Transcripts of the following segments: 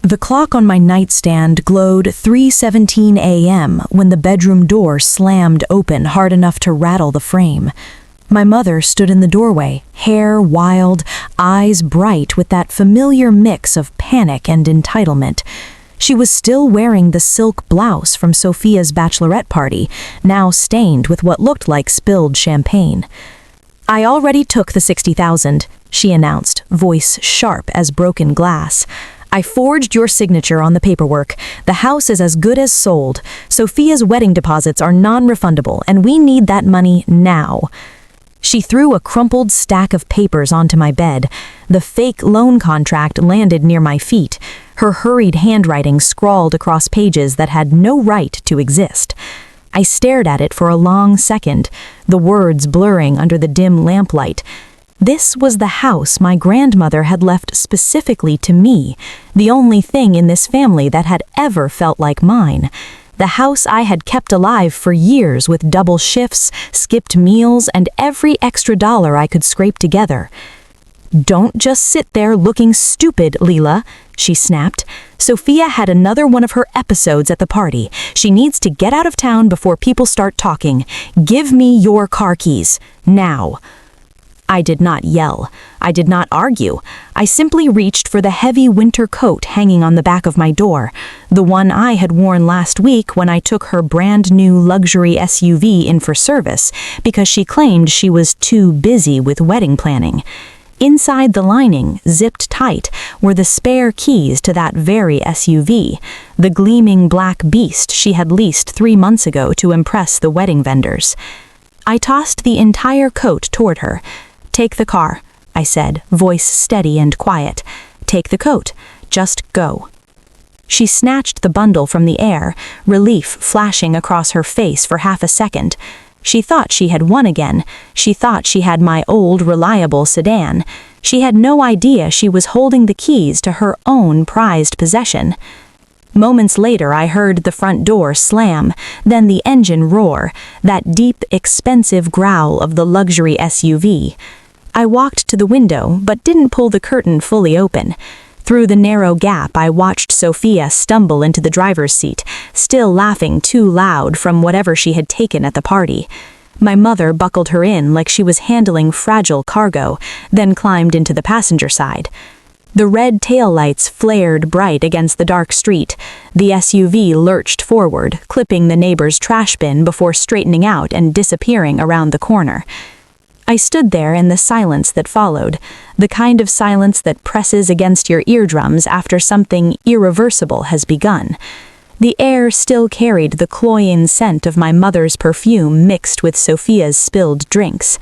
The clock on my nightstand glowed 3:17 a.m. when the bedroom door slammed open hard enough to rattle the frame. My mother stood in the doorway, hair wild, eyes bright with that familiar mix of panic and entitlement. She was still wearing the silk blouse from Sophia's bachelorette party, now stained with what looked like spilled champagne. "I already took the 60,000, she announced, voice sharp as broken glass. "I forged your signature on the paperwork. The house is as good as sold. Sophia's wedding deposits are non-refundable, and we need that money now." She threw a crumpled stack of papers onto my bed. The fake loan contract landed near my feet, her hurried handwriting scrawled across pages that had no right to exist. I stared at it for a long second, the words blurring under the dim lamplight. This was the house my grandmother had left specifically to me, the only thing in this family that had ever felt like mine. The house I had kept alive for years with double shifts, skipped meals, and every extra dollar I could scrape together. "Don't just sit there looking stupid, Lila," she snapped. "Sophia had another one of her episodes at the party. She needs to get out of town before people start talking. Give me your car keys, now." I did not yell. I did not argue. I simply reached for the heavy winter coat hanging on the back of my door, the one I had worn last week when I took her brand new luxury SUV in for service because she claimed she was too busy with wedding planning. Inside the lining, zipped tight, were the spare keys to that very SUV, the gleaming black beast she had leased 3 months ago to impress the wedding vendors. I tossed the entire coat toward her. "Take the car," I said, voice steady and quiet. "Take the coat. Just go." She snatched the bundle from the air, relief flashing across her face for half a second. She thought she had won again. She thought she had my old, reliable sedan. She had no idea she was holding the keys to her own prized possession. Moments later, I heard the front door slam, then the engine roar, that deep, expensive growl of the luxury SUV. I walked to the window, but didn't pull the curtain fully open. Through the narrow gap, I watched Sophia stumble into the driver's seat, still laughing too loud from whatever she had taken at the party. My mother buckled her in like she was handling fragile cargo, then climbed into the passenger side. The red taillights flared bright against the dark street. The SUV lurched forward, clipping the neighbor's trash bin before straightening out and disappearing around the corner. I stood there in the silence that followed, the kind of silence that presses against your eardrums after something irreversible has begun. The air still carried the cloying scent of my mother's perfume mixed with Sophia's spilled drinks.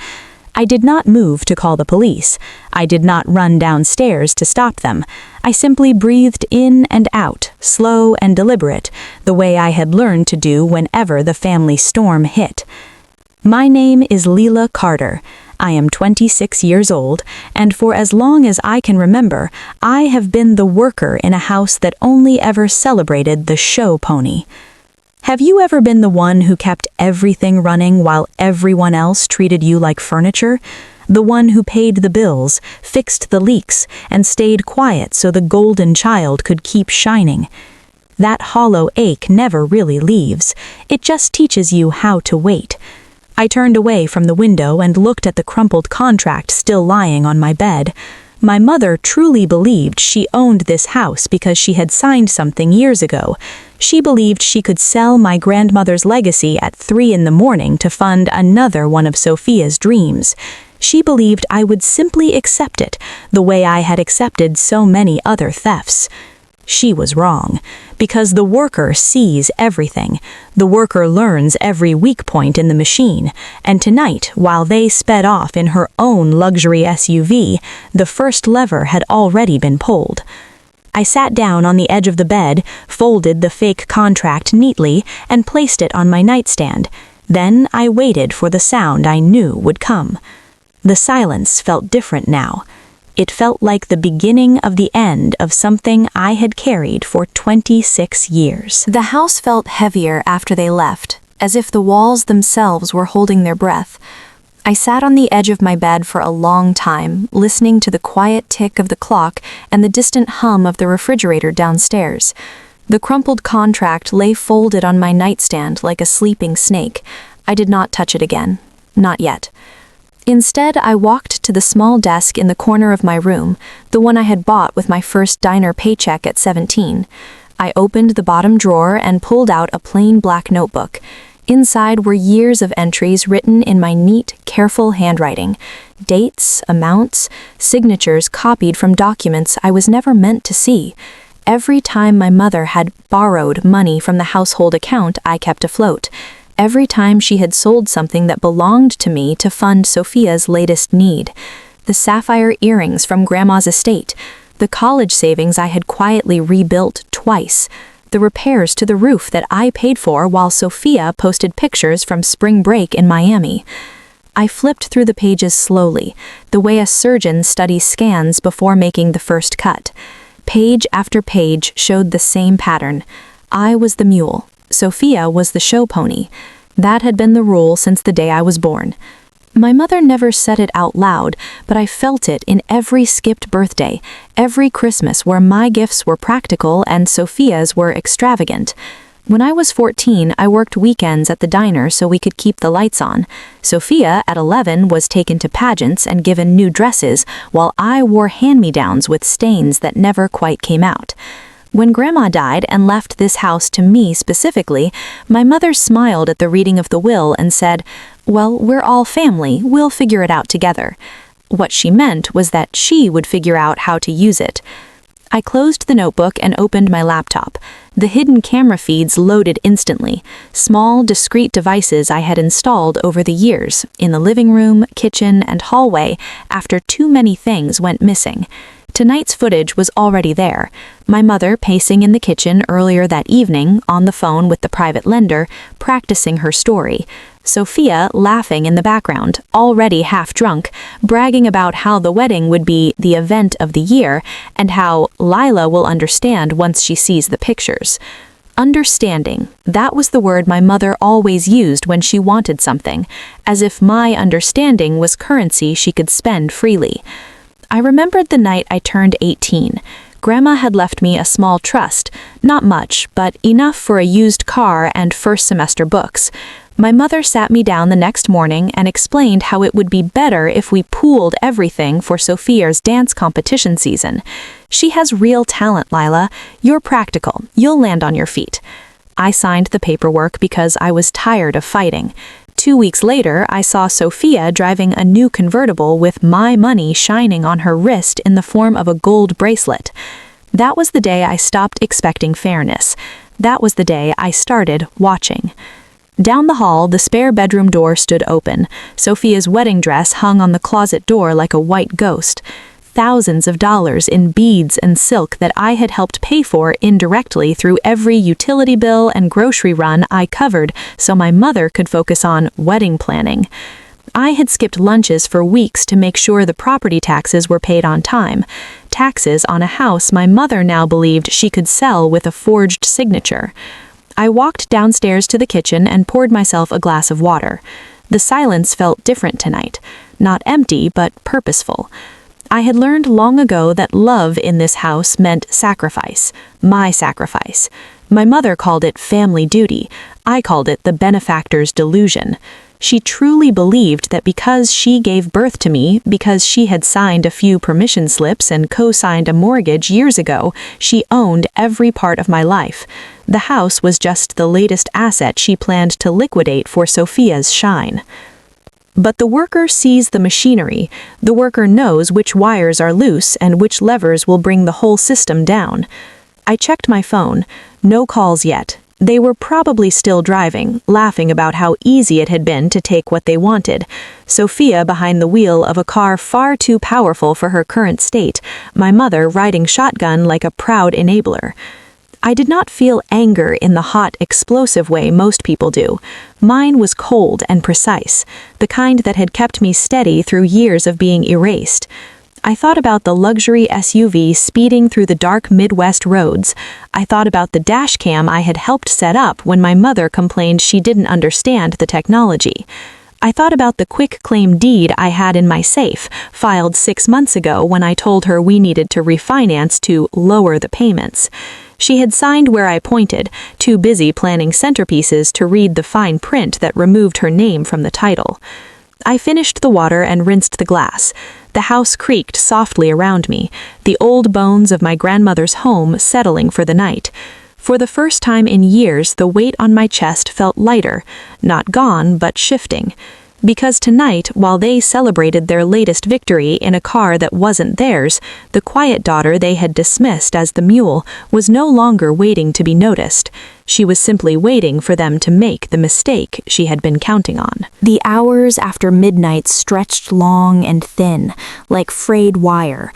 I did not move to call the police. I did not run downstairs to stop them. I simply breathed in and out, slow and deliberate, the way I had learned to do whenever the family storm hit. My name is Lila Carter. I am 26 years old, and for as long as I can remember, I have been the worker in a house that only ever celebrated the show pony. Have you ever been the one who kept everything running while everyone else treated you like furniture? The one who paid the bills, fixed the leaks, and stayed quiet so the golden child could keep shining? That hollow ache never really leaves. It just teaches you how to wait. I turned away from the window and looked at the crumpled contract still lying on my bed. My mother truly believed she owned this house because she had signed something years ago. She believed she could sell my grandmother's legacy at 3 in the morning to fund another one of Sophia's dreams. She believed I would simply accept it, the way I had accepted so many other thefts. She was wrong, because the worker sees everything. The worker learns every weak point in the machine, and tonight, while they sped off in her own luxury SUV, the first lever had already been pulled. I sat down on the edge of the bed, folded the fake contract neatly, and placed it on my nightstand. Then I waited for the sound I knew would come. The silence felt different now. It felt like the beginning of the end of something I had carried for 26 years. The house felt heavier after they left, as if the walls themselves were holding their breath. I sat on the edge of my bed for a long time, listening to the quiet tick of the clock and the distant hum of the refrigerator downstairs. The crumpled contract lay folded on my nightstand like a sleeping snake. I did not touch it again. Not yet. Instead, I walked to the small desk in the corner of my room, the one I had bought with my first diner paycheck at 17. I opened the bottom drawer and pulled out a plain black notebook. Inside were years of entries written in my neat, careful handwriting. Dates, amounts, signatures copied from documents I was never meant to see. Every time my mother had borrowed money from the household account I kept afloat. Every time she had sold something that belonged to me to fund Sophia's latest need. The sapphire earrings from Grandma's estate. The college savings I had quietly rebuilt twice. The repairs to the roof that I paid for while Sophia posted pictures from spring break in Miami. I flipped through the pages slowly, the way a surgeon studies scans before making the first cut. Page after page showed the same pattern. I was the mule. Sophia was the show pony. That had been the rule since the day I was born. My mother never said it out loud, but I felt it in every skipped birthday, every Christmas where my gifts were practical and Sophia's were extravagant. When I was 14, I worked weekends at the diner so we could keep the lights on. Sophia, at 11, was taken to pageants and given new dresses, while I wore hand-me-downs with stains that never quite came out. When Grandma died and left this house to me specifically, my mother smiled at the reading of the will and said, "Well, we're all family, we'll figure it out together." What she meant was that she would figure out how to use it. I closed the notebook and opened my laptop. The hidden camera feeds loaded instantly, small, discrete devices I had installed over the years, in the living room, kitchen, and hallway, after too many things went missing. Tonight's footage was already there. My mother pacing in the kitchen earlier that evening, on the phone with the private lender, practicing her story. Sophia laughing in the background, already half drunk, bragging about how the wedding would be the event of the year, and how Lila will understand once she sees the pictures. Understanding, that was the word my mother always used when she wanted something, as if my understanding was currency she could spend freely. I remembered the night I turned 18. Grandma had left me a small trust, not much, but enough for a used car and first semester books. My mother sat me down the next morning and explained how it would be better if we pooled everything for Sophia's dance competition season. "She has real talent, Lila. You're practical. You'll land on your feet." I signed the paperwork because I was tired of fighting. 2 weeks later, I saw Sophia driving a new convertible with my money shining on her wrist in the form of a gold bracelet. That was the day I stopped expecting fairness. That was the day I started watching. Down the hall, the spare bedroom door stood open. Sophia's wedding dress hung on the closet door like a white ghost. Thousands of dollars in beads and silk that I had helped pay for indirectly through every utility bill and grocery run I covered so my mother could focus on wedding planning. I had skipped lunches for weeks to make sure the property taxes were paid on time. Taxes on a house my mother now believed she could sell with a forged signature. I walked downstairs to the kitchen and poured myself a glass of water. The silence felt different tonight. Not empty, but purposeful. I had learned long ago that love in this house meant sacrifice. My sacrifice. My mother called it family duty. I called it the benefactor's delusion. She truly believed that because she gave birth to me, because she had signed a few permission slips and co-signed a mortgage years ago, she owned every part of my life. The house was just the latest asset she planned to liquidate for Sophia's shine. But the worker sees the machinery. The worker knows which wires are loose and which levers will bring the whole system down. I checked my phone. No calls yet. They were probably still driving, laughing about how easy it had been to take what they wanted. Sophia behind the wheel of a car far too powerful for her current state, my mother riding shotgun like a proud enabler. I did not feel anger in the hot, explosive way most people do. Mine was cold and precise, the kind that had kept me steady through years of being erased. I thought about the luxury SUV speeding through the dark Midwest roads. I thought about the dash cam I had helped set up when my mother complained she didn't understand the technology. I thought about the quick claim deed I had in my safe, filed 6 months ago when I told her we needed to refinance to lower the payments. She had signed where I pointed, too busy planning centerpieces to read the fine print that removed her name from the title. I finished the water and rinsed the glass. The house creaked softly around me, the old bones of my grandmother's home settling for the night. For the first time in years, the weight on my chest felt lighter, not gone, but shifting. Because tonight, while they celebrated their latest victory in a car that wasn't theirs, the quiet daughter they had dismissed as the mule was no longer waiting to be noticed. She was simply waiting for them to make the mistake she had been counting on. The hours after midnight stretched long and thin, like frayed wire.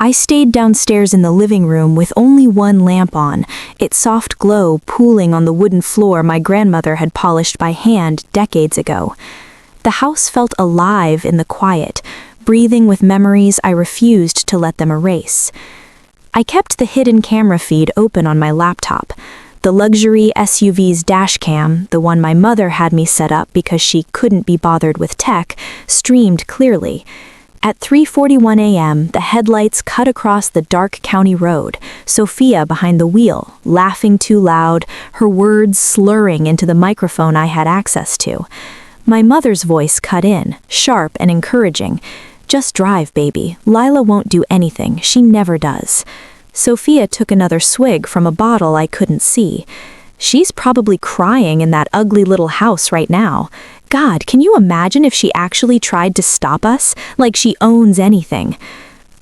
I stayed downstairs in the living room with only one lamp on, its soft glow pooling on the wooden floor my grandmother had polished by hand decades ago. The house felt alive in the quiet, breathing with memories I refused to let them erase. I kept the hidden camera feed open on my laptop. The luxury SUV's dash cam, the one my mother had me set up because she couldn't be bothered with tech, streamed clearly. At 3:41 a.m., the headlights cut across the dark county road, Sophia behind the wheel, laughing too loud, her words slurring into the microphone I had access to. My mother's voice cut in, sharp and encouraging. "Just drive, baby. Lila won't do anything. She never does." Sophia took another swig from a bottle I couldn't see. "She's probably crying in that ugly little house right now. God, can you imagine if she actually tried to stop us, like she owns anything?"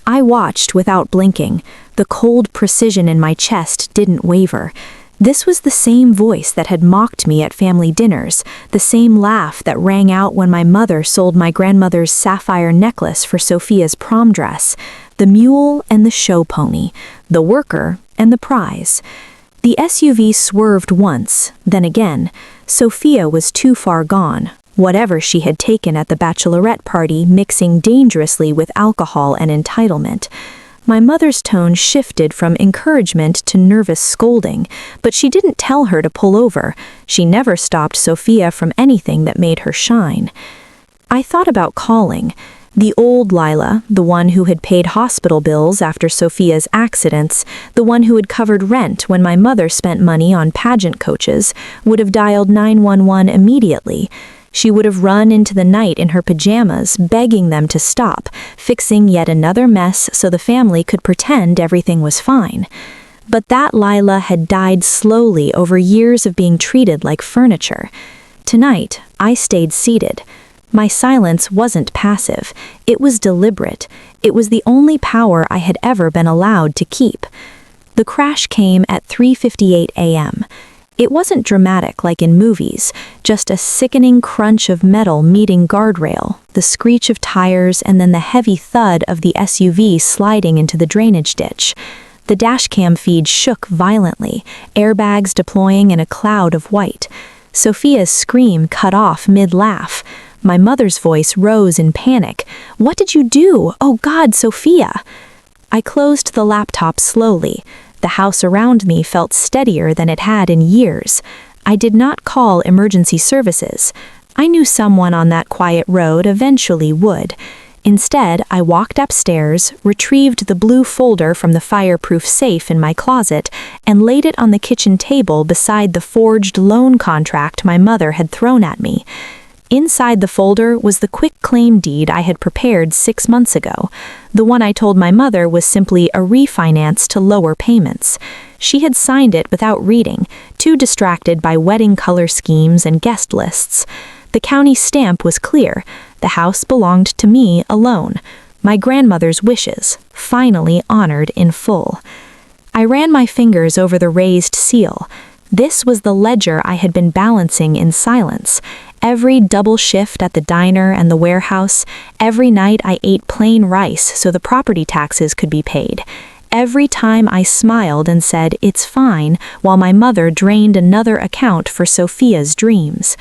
I watched without blinking. The cold precision in my chest didn't waver. This was the same voice that had mocked me at family dinners, the same laugh that rang out when my mother sold my grandmother's sapphire necklace for Sophia's prom dress, the mule and the show pony, the worker and the prize. The SUV swerved once, then again. Sophia was too far gone, whatever she had taken at the bachelorette party mixing dangerously with alcohol and entitlement. My mother's tone shifted from encouragement to nervous scolding, but she didn't tell her to pull over. She never stopped Sophia from anything that made her shine. I thought about calling. The old Lila, the one who had paid hospital bills after Sophia's accidents, the one who had covered rent when my mother spent money on pageant coaches, would have dialed 911 immediately. She would have run into the night in her pajamas, begging them to stop, fixing yet another mess so the family could pretend everything was fine. But that Lila had died slowly over years of being treated like furniture. Tonight, I stayed seated. My silence wasn't passive. It was deliberate. It was the only power I had ever been allowed to keep. The crash came at 3:58 a.m. It wasn't dramatic like in movies, just a sickening crunch of metal meeting guardrail, the screech of tires, and then the heavy thud of the SUV sliding into the drainage ditch. The dashcam feed shook violently, airbags deploying in a cloud of white. Sophia's scream cut off mid-laugh. My mother's voice rose in panic. "What did you do? Oh God, Sophia!" I closed the laptop slowly. The house around me felt steadier than it had in years. I did not call emergency services. I knew someone on that quiet road eventually would. Instead, I walked upstairs, retrieved the blue folder from the fireproof safe in my closet, and laid it on the kitchen table beside the forged loan contract my mother had thrown at me. Inside the folder was the quick claim deed I had prepared 6 months ago. The one I told my mother was simply a refinance to lower payments. She had signed it without reading, too distracted by wedding color schemes and guest lists. The county stamp was clear. The house belonged to me alone. My grandmother's wishes, finally honored in full. I ran my fingers over the raised seal. This was the ledger I had been balancing in silence. Every double shift at the diner and the warehouse, every night I ate plain rice so the property taxes could be paid. Every time I smiled and said, "It's fine," while my mother drained another account for Sophia's dreams.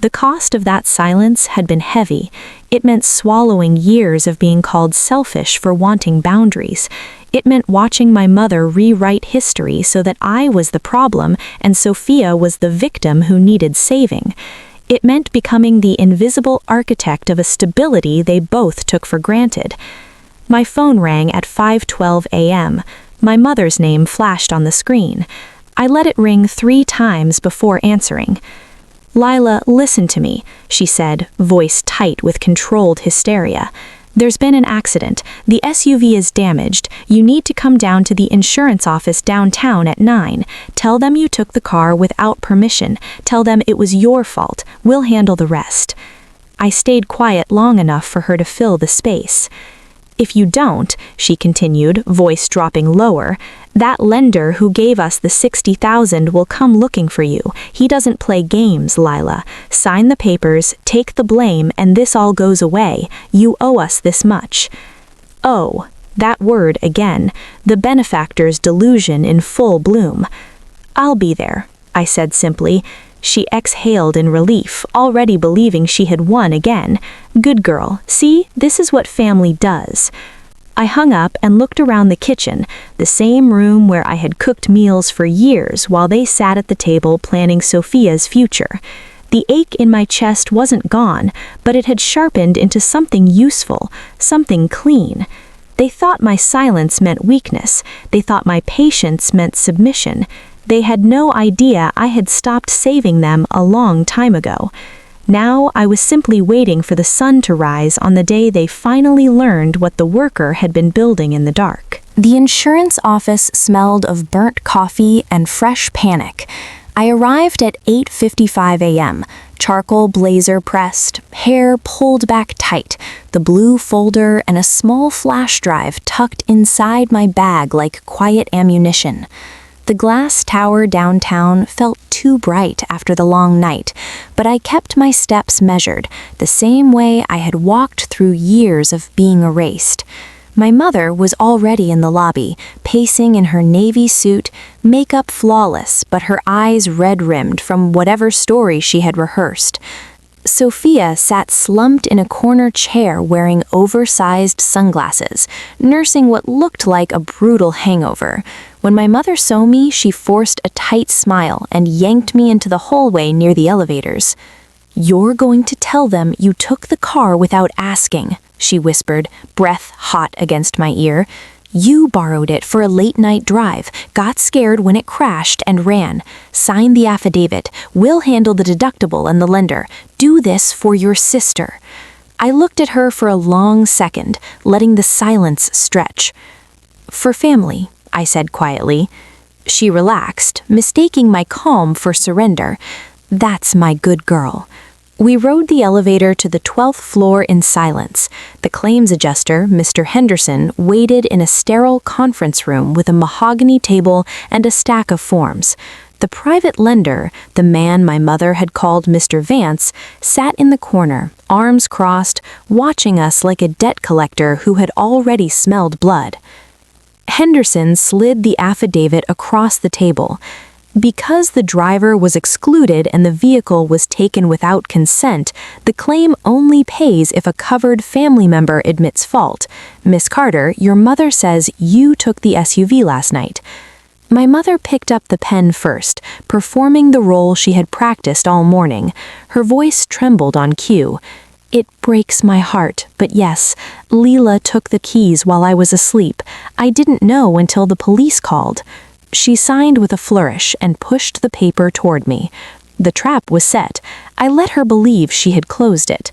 The cost of that silence had been heavy. It meant swallowing years of being called selfish for wanting boundaries. It meant watching my mother rewrite history so that I was the problem and Sophia was the victim who needed saving. It meant becoming the invisible architect of a stability they both took for granted. My phone rang at 5:12 a.m. My mother's name flashed on the screen. I let it ring 3 times before answering. "Lila, listen to me," she said, voice tight with controlled hysteria. "There's been an accident. The SUV is damaged. You need to come down to the insurance office downtown at 9. Tell them you took the car without permission. Tell them it was your fault. We'll handle the rest." I stayed quiet long enough for her to fill the space. "If you don't," she continued, voice dropping lower, "that lender who gave us the $60,000 will come looking for you. He doesn't play games, Lila. Sign the papers, take the blame, and this all goes away. You owe us this much." Oh, that word again, the benefactor's delusion in full bloom. "I'll be there," I said simply. She exhaled in relief, already believing she had won again. "Good girl. See, this is what family does." I hung up and looked around the kitchen, the same room where I had cooked meals for years while they sat at the table planning Sophia's future. The ache in my chest wasn't gone, but it had sharpened into something useful, something clean. They thought my silence meant weakness. They thought my patience meant submission. They had no idea I had stopped saving them a long time ago. Now I was simply waiting for the sun to rise on the day they finally learned what the worker had been building in the dark. The insurance office smelled of burnt coffee and fresh panic. I arrived at 8:55 a.m., charcoal blazer pressed, hair pulled back tight, the blue folder and a small flash drive tucked inside my bag like quiet ammunition. The glass tower downtown felt too bright after the long night, but I kept my steps measured, the same way I had walked through years of being erased. My mother was already in the lobby, pacing in her navy suit, makeup flawless, but her eyes red-rimmed from whatever story she had rehearsed. Sophia sat slumped in a corner chair wearing oversized sunglasses, nursing what looked like a brutal hangover. When my mother saw me, she forced a tight smile and yanked me into the hallway near the elevators. "You're going to tell them you took the car without asking," she whispered, breath hot against my ear. "You borrowed it for a late-night drive, got scared when it crashed and ran. Sign the affidavit. We'll handle the deductible and the lender. Do this for your sister." I looked at her for a long second, letting the silence stretch. "For family," I said quietly. She relaxed, mistaking my calm for surrender. "That's my good girl." We rode the elevator to the 12th floor in silence. The claims adjuster, Mr. Henderson, waited in a sterile conference room with a mahogany table and a stack of forms. The private lender, the man my mother had called Mr. Vance, sat in the corner, arms crossed, watching us like a debt collector who had already smelled blood. Henderson slid the affidavit across the table. Because the driver was excluded and the vehicle was taken without consent, the claim only pays if a covered family member admits fault. "Miss Carter, your mother says you took the SUV last night." My mother picked up the pen first, performing the role she had practiced all morning. Her voice trembled on cue. "It breaks my heart, but yes, Lila took the keys while I was asleep. I didn't know until the police called." She signed with a flourish and pushed the paper toward me. The trap was set. I let her believe she had closed it.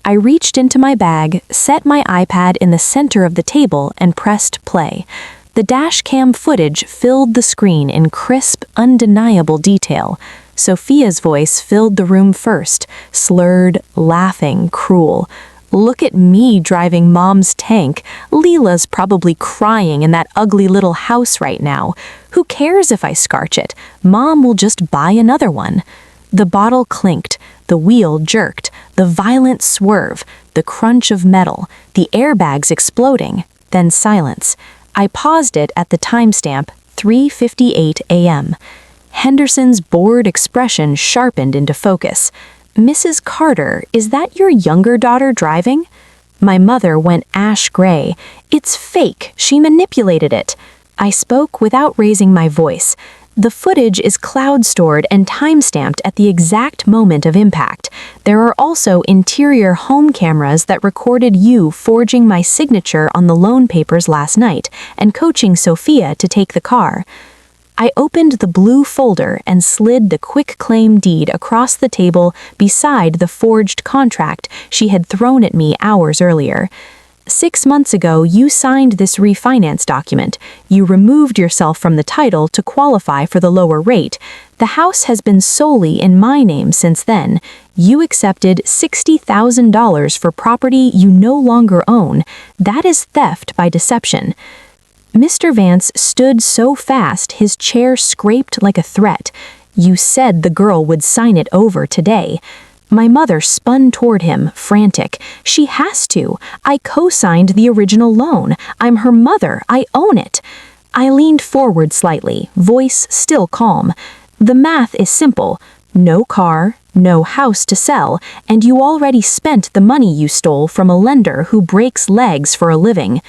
I reached into my bag, set my iPad in the center of the table, and pressed play. The dash cam footage filled the screen in crisp, undeniable detail. Sophia's voice filled the room first, slurred, laughing, cruel. "Look at me driving Mom's tank. Lila's probably crying in that ugly little house right now. Who cares if I scarch it? Mom will just buy another one." The bottle clinked, the wheel jerked, the violent swerve, the crunch of metal, the airbags exploding, then silence. I paused it at the timestamp, 3:58 a.m. Henderson's bored expression sharpened into focus. "Mrs. Carter, is that your younger daughter driving?" My mother went ash gray. "It's fake. She manipulated it." I spoke without raising my voice. The footage is cloud-stored and time-stamped at the exact moment of impact. There are also interior home cameras that recorded you forging my signature on the loan papers last night and coaching Sophia to take the car. I opened the blue folder and slid the quitclaim deed across the table beside the forged contract she had thrown at me hours earlier. 6 months ago, you signed this refinance document. You removed yourself from the title to qualify for the lower rate. The house has been solely in my name since then. You accepted $60,000 for property you no longer own. That is theft by deception. Mr. Vance stood so fast his chair scraped like a threat. You said the girl would sign it over today. My mother spun toward him, frantic. She has to. I co-signed the original loan. I'm her mother. I own it. I leaned forward slightly, voice still calm. The math is simple. No car, no house to sell, and you already spent the money you stole from a lender who breaks legs for a living.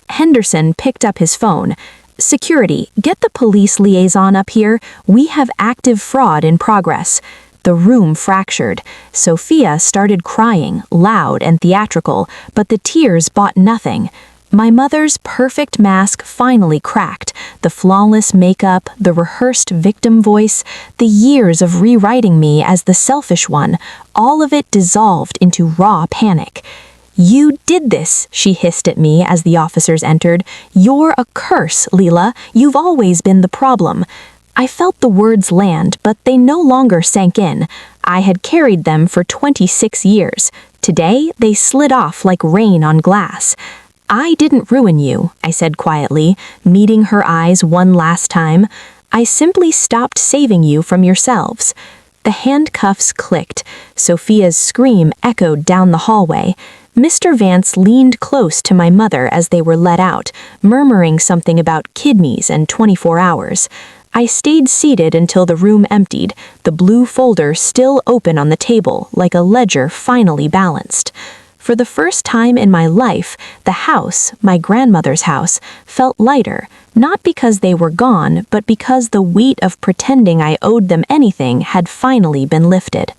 Henderson picked up his phone. Security, get the police liaison up here. We have active fraud in progress. The room fractured. Sophia started crying, loud and theatrical, but the tears bought nothing. My mother's perfect mask finally cracked. The flawless makeup, the rehearsed victim voice, the years of rewriting me as the selfish one, all of it dissolved into raw panic. You did this, she hissed at me as the officers entered. You're a curse, Lila. You've always been the problem. I felt the words land, but they no longer sank in. I had carried them for 26 years. Today, they slid off like rain on glass. I didn't ruin you, I said quietly, meeting her eyes one last time. I simply stopped saving you from yourselves. The handcuffs clicked. Sophia's scream echoed down the hallway. Mr. Vance leaned close to my mother as they were let out, murmuring something about kidneys and 24 hours. I stayed seated until the room emptied, the blue folder still open on the table, like a ledger finally balanced. For the first time in my life, the house, my grandmother's house, felt lighter, not because they were gone, but because the weight of pretending I owed them anything had finally been lifted.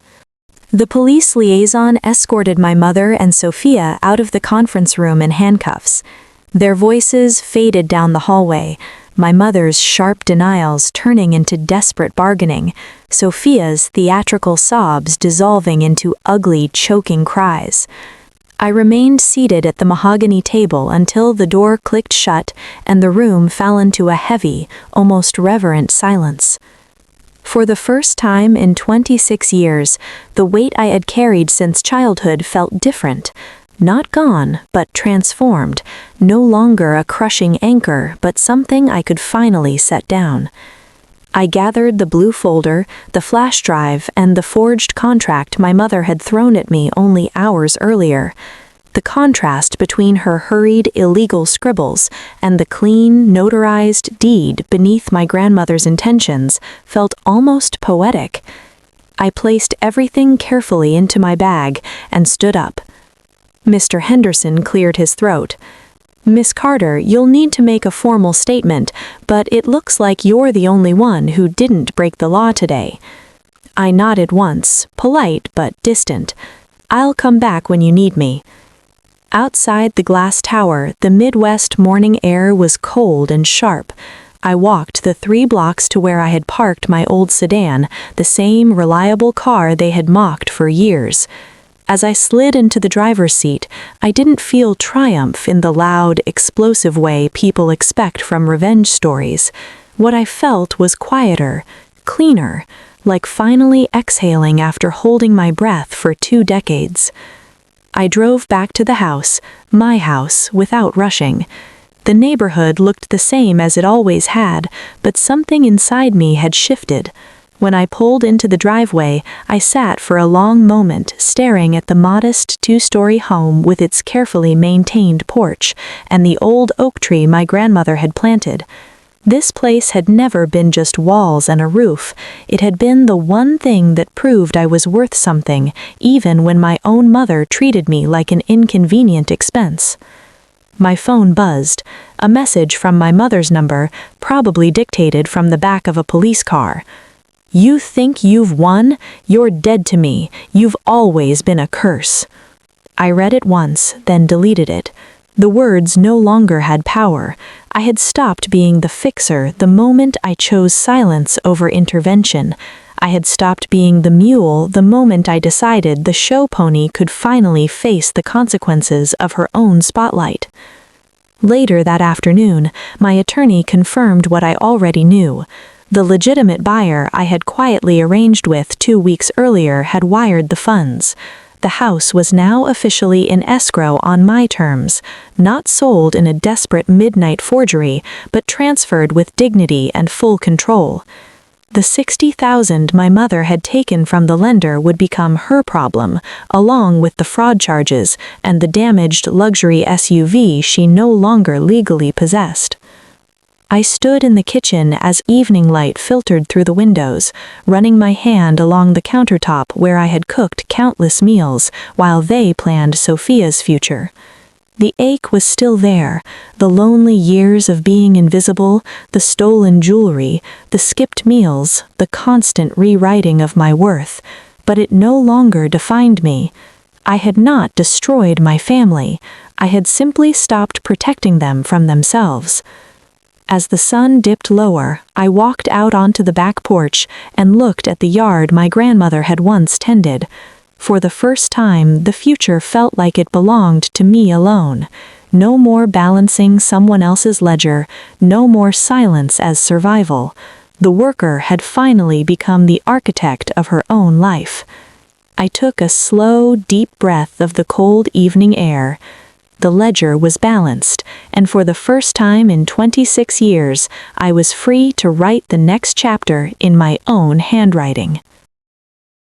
The police liaison escorted my mother and Sophia out of the conference room in handcuffs. Their voices faded down the hallway, my mother's sharp denials turning into desperate bargaining, Sophia's theatrical sobs dissolving into ugly, choking cries. I remained seated at the mahogany table until the door clicked shut and the room fell into a heavy, almost reverent silence. For the first time in 26 years, the weight I had carried since childhood felt different. Not gone, but transformed, no longer a crushing anchor, but something I could finally set down. I gathered the blue folder, the flash drive, and the forged contract my mother had thrown at me only hours earlier. The contrast between her hurried, illegal scribbles and the clean, notarized deed beneath my grandmother's intentions felt almost poetic. I placed everything carefully into my bag and stood up. Mr. Henderson cleared his throat. Miss Carter, you'll need to make a formal statement, but it looks like you're the only one who didn't break the law today. I nodded once, polite but distant. I'll come back when you need me. Outside the glass tower, the Midwest morning air was cold and sharp. I walked the 3 blocks to where I had parked my old sedan, the same reliable car they had mocked for years. As I slid into the driver's seat, I didn't feel triumph in the loud, explosive way people expect from revenge stories. What I felt was quieter, cleaner, like finally exhaling after holding my breath for 2 decades. I drove back to the house, my house, without rushing. The neighborhood looked the same as it always had, but something inside me had shifted. When I pulled into the driveway, I sat for a long moment staring at the modest 2-story home with its carefully maintained porch and the old oak tree my grandmother had planted. This place had never been just walls and a roof. It had been the one thing that proved I was worth something, even when my own mother treated me like an inconvenient expense. My phone buzzed. A message from my mother's number, probably dictated from the back of a police car. "You think you've won? You're dead to me. You've always been a curse." I read it once, then deleted it. The words no longer had power. I had stopped being the fixer the moment I chose silence over intervention. I had stopped being the mule the moment I decided the show pony could finally face the consequences of her own spotlight. Later that afternoon, my attorney confirmed what I already knew. The legitimate buyer I had quietly arranged with 2 weeks earlier had wired the funds. The house was now officially in escrow on my terms, not sold in a desperate midnight forgery, but transferred with dignity and full control. The $60,000 my mother had taken from the lender would become her problem, along with the fraud charges and the damaged luxury SUV she no longer legally possessed. I stood in the kitchen as evening light filtered through the windows, running my hand along the countertop where I had cooked countless meals while they planned Sophia's future. The ache was still there, the lonely years of being invisible, the stolen jewelry, the skipped meals, the constant rewriting of my worth, but it no longer defined me. I had not destroyed my family, I had simply stopped protecting them from themselves. As the sun dipped lower, I walked out onto the back porch and looked at the yard my grandmother had once tended. For the first time, the future felt like it belonged to me alone. No more balancing someone else's ledger, no more silence as survival. The worker had finally become the architect of her own life. I took a slow, deep breath of the cold evening air. The ledger was balanced, and for the first time in 26 years, I was free to write the next chapter in my own handwriting.